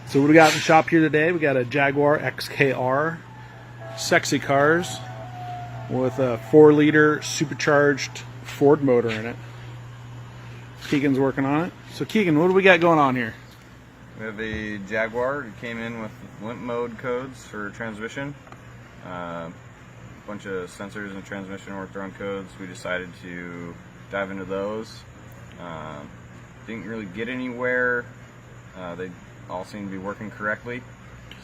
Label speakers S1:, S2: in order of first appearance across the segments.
S1: So what do we got in the shop here today? We got a Jaguar XKR, sexy cars with a 4-liter supercharged Ford motor in it. Keegan's working on it. So Keegan, what do we got going on here?
S2: We have a Jaguar. It came in with limp mode codes for transmission. A bunch of sensors and transmission worked on codes. We decided to dive into those. Didn't really get anywhere. They all seem to be working correctly.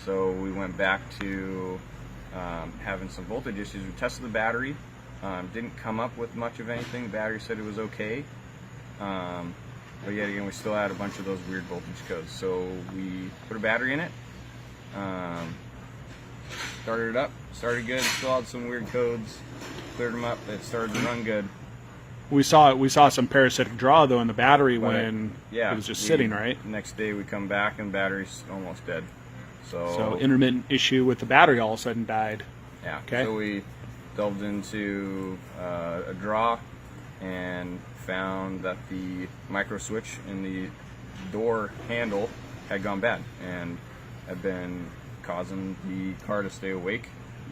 S2: So we went back to having some voltage issues. We tested the battery. Didn't come up with much of anything. The battery said it was okay. But yet again, we still had a bunch of those weird voltage codes. So we put a battery in it. Started it up. Started good. Still had some weird codes. Cleared them up. It started to run good.
S1: We saw some parasitic draw though in the battery when it was just sitting, right?
S2: Next day we come back and the battery's almost dead.
S1: So intermittent issue with the battery all of a sudden died.
S2: Yeah.
S1: Okay.
S2: So we delved into a draw and found that the micro switch in the door handle had gone bad and had been causing the car to stay awake,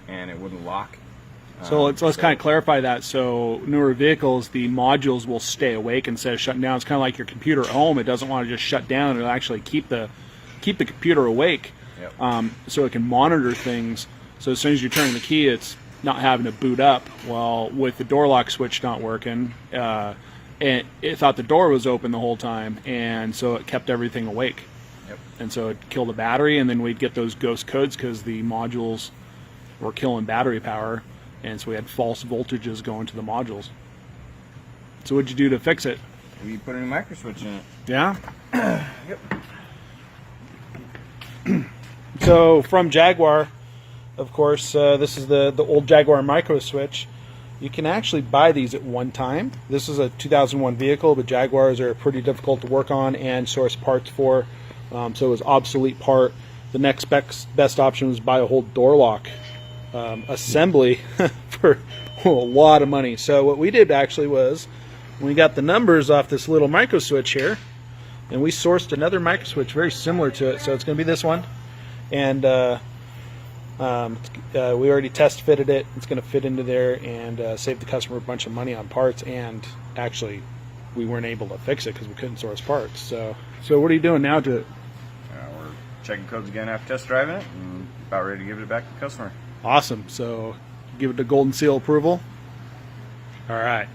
S2: and it wouldn't lock.
S1: So let's kind of clarify that. So newer vehicles, the modules will stay awake instead of shutting down. It's kind of like your computer at home. It doesn't want to just shut down. It'll actually keep the computer awake, so it can monitor things. So as soon as you're turning the key, it's not having to boot up. Well, with the door lock switch not working, it thought the door was open the whole time, and so it kept everything awake.
S2: Yep.
S1: And so it killed the battery, and then we'd get those ghost codes because the modules were killing battery power. And so we had false voltages going to the modules. So what'd you do to fix it?
S2: We put a new micro switch in it.
S1: Yeah?
S2: Yep.
S1: So from Jaguar, of course, this is the old Jaguar micro switch. You can actually buy these at one time. This is a 2001 vehicle, but Jaguars are pretty difficult to work on and source parts for. So it was obsolete part. The next best option was buy a whole door lock assembly for a lot of money. So what we did actually was we got the numbers off this little micro switch here, and we sourced another micro switch very similar to it. So it's going to be this one, and we already test fitted it. It's going to fit into there and save the customer a bunch of money on parts. And actually, we weren't able to fix it because we couldn't source parts. So what are you doing now to it?
S2: We're checking codes again after test driving it, and about ready to give it back to the customer.
S1: Awesome. So give it the golden seal approval. All right.